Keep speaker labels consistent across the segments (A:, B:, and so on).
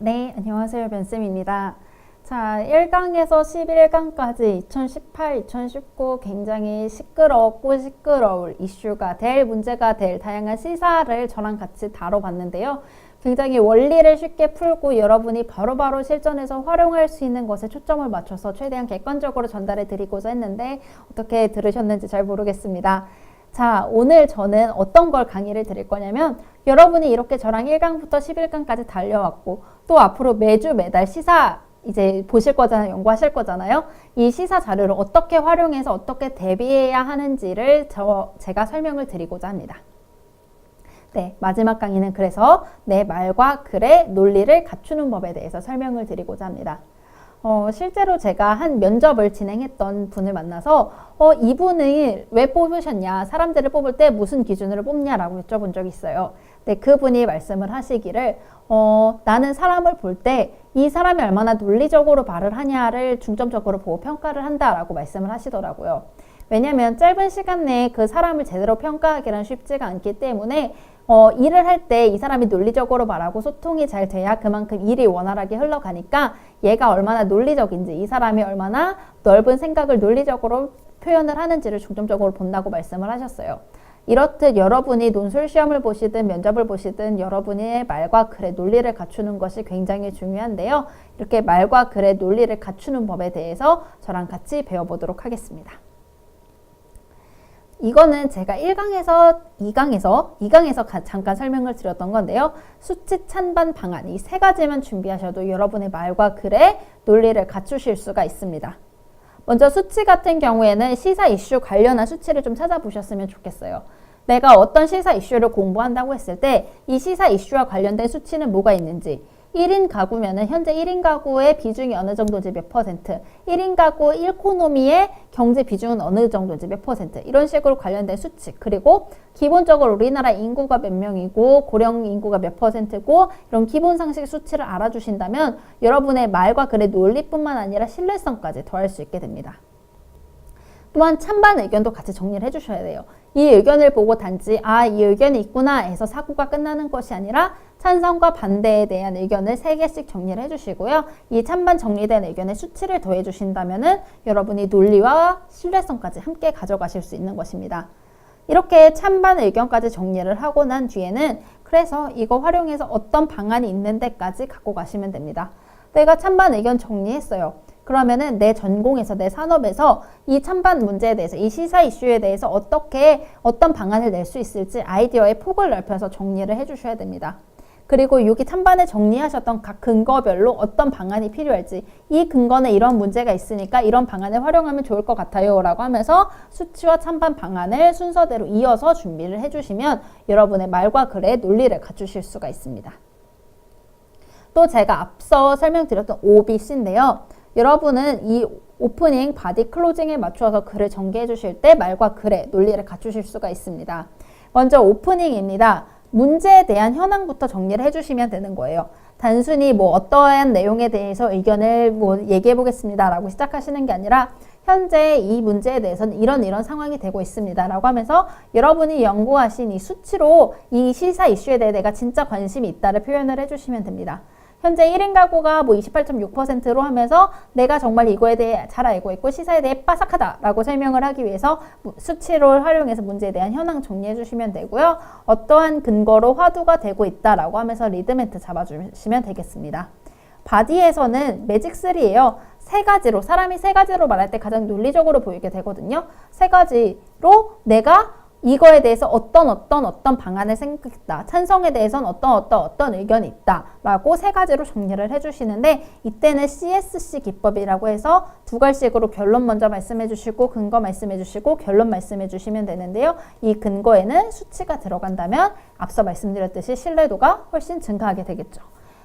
A: 네, 안녕하세요. 변쌤입니다. 자, 1강에서 11강까지 2018, 2019 굉장히 시끄러웠고 시끄러울 이슈가 될, 문제가 될 다양한 시사를 저랑 같이 다뤄봤는데요. 굉장히 원리를 쉽게 풀고 여러분이 바로바로 실전에서 활용할 수 있는 것에 초점을 맞춰서 최대한 객관적으로 전달해 드리고자 했는데 어떻게 들으셨는지 잘 모르겠습니다. 자, 오늘 저는 어떤 걸 강의를 드릴 거냐면 여러분이 이렇게 저랑 1강부터 11강까지 달려왔고 또 앞으로 매주 매달 시사 이제 보실 거잖아요. 연구하실 거잖아요. 이 시사 자료를 어떻게 활용해서 어떻게 대비해야 하는지를 제가 설명을 드리고자 합니다. 네, 마지막 강의는 그래서 내 말과 글의 논리를 갖추는 법에 대해서 설명을 드리고자 합니다. 실제로 제가 한 면접을 진행했던 분을 만나서 이분을 왜 뽑으셨냐, 사람들을 뽑을 때 무슨 기준으로 뽑냐라고 여쭤본 적이 있어요. 네, 그분이 말씀을 하시기를 나는 사람을 볼 때 이 사람이 얼마나 논리적으로 말을 하냐를 중점적으로 보고 평가를 한다라고 말씀을 하시더라고요. 왜냐하면 짧은 시간 내에 그 사람을 제대로 평가하기는 쉽지가 않기 때문에 일을 할 때 이 사람이 논리적으로 말하고 소통이 잘 돼야 그만큼 일이 원활하게 흘러가니까 얘가 얼마나 논리적인지, 이 사람이 얼마나 넓은 생각을 논리적으로 표현을 하는지를 중점적으로 본다고 말씀을 하셨어요. 이렇듯 여러분이 논술 시험을 보시든 면접을 보시든 여러분의 말과 글의 논리를 갖추는 것이 굉장히 중요한데요. 이렇게 말과 글의 논리를 갖추는 법에 대해서 저랑 같이 배워보도록 하겠습니다. 이거는 제가 1강에서 2강에서 잠깐 설명을 드렸던 건데요. 수치 찬반 방안 이 세 가지만 준비하셔도 여러분의 말과 글의 논리를 갖추실 수가 있습니다. 먼저 수치 같은 경우에는 시사 이슈 관련한 수치를 좀 찾아보셨으면 좋겠어요. 내가 어떤 시사 이슈를 공부한다고 했을 때 이 시사 이슈와 관련된 수치는 뭐가 있는지, 1인 가구면은 현재 1인 가구의 비중이 어느 정도인지 몇 %, 1인 가구 1코노미의 경제 비중은 어느 정도인지 몇 %, 이런 식으로 관련된 수치, 그리고 기본적으로 우리나라 인구가 몇 명이고 고령 인구가 몇 %고 이런 기본 상식 수치를 알아주신다면 여러분의 말과 글의 논리뿐만 아니라 신뢰성까지 더할 수 있게 됩니다. 또한 찬반 의견도 같이 정리를 해주셔야 돼요. 이 의견을 보고 단지 이 의견이 있구나 해서 사고가 끝나는 것이 아니라 찬성과 반대에 대한 의견을 3개씩 정리를 해주시고요. 이 찬반 정리된 의견에 수치를 더해주신다면 여러분이 논리와 신뢰성까지 함께 가져가실 수 있는 것입니다. 이렇게 찬반 의견까지 정리를 하고 난 뒤에는 그래서 이거 활용해서 어떤 방안이 있는 데까지 갖고 가시면 됩니다. 내가 찬반 의견 정리했어요. 그러면은 내 전공에서, 내 산업에서 이 찬반 문제에 대해서, 이 시사 이슈에 대해서 어떤 방안을 낼 수 있을지 아이디어의 폭을 넓혀서 정리를 해주셔야 됩니다. 그리고 여기 찬반에 정리하셨던 각 근거별로 어떤 방안이 필요할지, 이 근거는 이런 문제가 있으니까 이런 방안을 활용하면 좋을 것 같아요 라고 하면서 수치와 찬반 방안을 순서대로 이어서 준비를 해주시면 여러분의 말과 글의 논리를 갖추실 수가 있습니다. 또 제가 앞서 설명드렸던 OBC인데요. 여러분은 이 오프닝, 바디, 클로징에 맞추어서 글을 전개해 주실 때 말과 글의 논리를 갖추실 수가 있습니다. 먼저 오프닝입니다. 문제에 대한 현황부터 정리를 해주시면 되는 거예요. 단순히 어떠한 내용에 대해서 의견을 얘기해 보겠습니다 라고 시작하시는 게 아니라 현재 이 문제에 대해서는 이런 상황이 되고 있습니다 라고 하면서 여러분이 연구하신 이 수치로 이 시사 이슈에 대해 내가 진짜 관심이 있다를 표현을 해주시면 됩니다. 현재 1인 가구가 28.6%로 하면서 내가 정말 이거에 대해 잘 알고 있고 시사에 대해 빠삭하다라고 설명을 하기 위해서 수치를 활용해서 문제에 대한 현황 정리해 주시면 되고요. 어떠한 근거로 화두가 되고 있다라고 하면서 리드멘트 잡아주시면 되겠습니다. 바디에서는 매직3예요. 사람이 세 가지로 말할 때 가장 논리적으로 보이게 되거든요. 3가지로 내가 이거에 대해서 어떤 방안을 생각했다. 찬성에 대해서는 어떤 의견이 있다. 라고 3가지로 정리를 해주시는데 이때는 CSC 기법이라고 해서 2갈씩으로 결론 먼저 말씀해 주시고 근거 말씀해 주시고 결론 말씀해 주시면 되는데요. 이 근거에는 수치가 들어간다면 앞서 말씀드렸듯이 신뢰도가 훨씬 증가하게 되겠죠.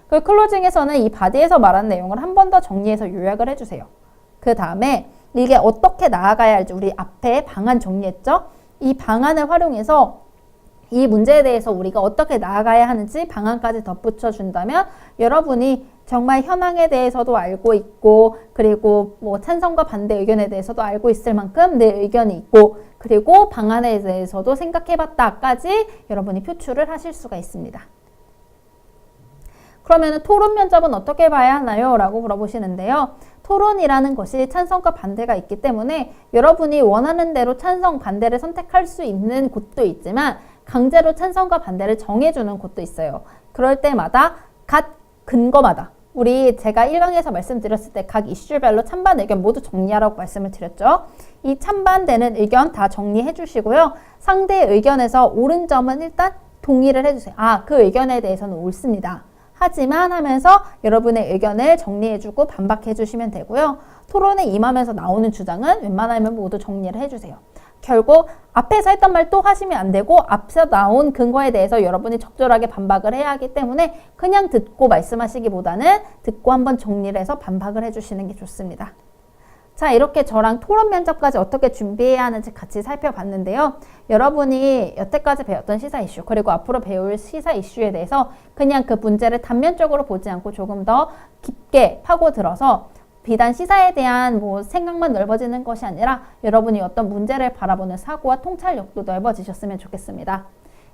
A: 그 클로징에서는 이 바디에서 말한 내용을 한 번 더 정리해서 요약을 해주세요. 그 다음에 이게 어떻게 나아가야 할지 우리 앞에 방안 정리했죠? 이 방안을 활용해서 이 문제에 대해서 우리가 어떻게 나아가야 하는지 방안까지 덧붙여 준다면 여러분이 정말 현황에 대해서도 알고 있고 그리고 찬성과 반대 의견에 대해서도 알고 있을 만큼 내 의견이 있고 그리고 방안에 대해서도 생각해 봤다까지 여러분이 표출을 하실 수가 있습니다. 그러면 토론 면접은 어떻게 봐야 하나요? 라고 물어보시는데요. 토론이라는 것이 찬성과 반대가 있기 때문에 여러분이 원하는 대로 찬성, 반대를 선택할 수 있는 곳도 있지만 강제로 찬성과 반대를 정해주는 곳도 있어요. 그럴 때마다 각 근거마다 제가 1강에서 말씀드렸을 때 각 이슈별로 찬반 의견 모두 정리하라고 말씀을 드렸죠. 이 찬반되는 의견 다 정리해 주시고요. 상대의 의견에서 옳은 점은 일단 동의를 해주세요. 그 의견에 대해서는 옳습니다. 하지만 하면서 여러분의 의견을 정리해주고 반박해주시면 되고요. 토론에 임하면서 나오는 주장은 웬만하면 모두 정리를 해주세요. 결국 앞에서 했던 말 또 하시면 안 되고 앞서 나온 근거에 대해서 여러분이 적절하게 반박을 해야 하기 때문에 그냥 듣고 말씀하시기보다는 듣고 한번 정리를 해서 반박을 해주시는 게 좋습니다. 자, 이렇게 저랑 토론 면접까지 어떻게 준비해야 하는지 같이 살펴봤는데요. 여러분이 여태까지 배웠던 시사 이슈 그리고 앞으로 배울 시사 이슈에 대해서 그냥 그 문제를 단면적으로 보지 않고 조금 더 깊게 파고들어서 비단 시사에 대한 생각만 넓어지는 것이 아니라 여러분이 어떤 문제를 바라보는 사고와 통찰력도 넓어지셨으면 좋겠습니다.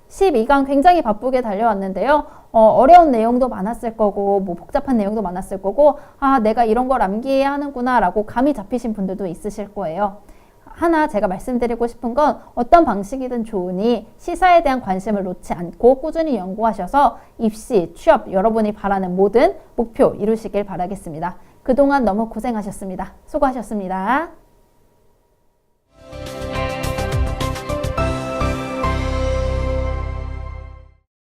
A: 12강 굉장히 바쁘게 달려왔는데요. 어려운 내용도 많았을 거고 복잡한 내용도 많았을 거고 내가 이런 걸 암기해야 하는구나 라고 감이 잡히신 분들도 있으실 거예요. 하나 제가 말씀드리고 싶은 건 어떤 방식이든 좋으니 시사에 대한 관심을 놓지 않고 꾸준히 연구하셔서 입시, 취업, 여러분이 바라는 모든 목표 이루시길 바라겠습니다. 그동안 너무 고생하셨습니다. 수고하셨습니다.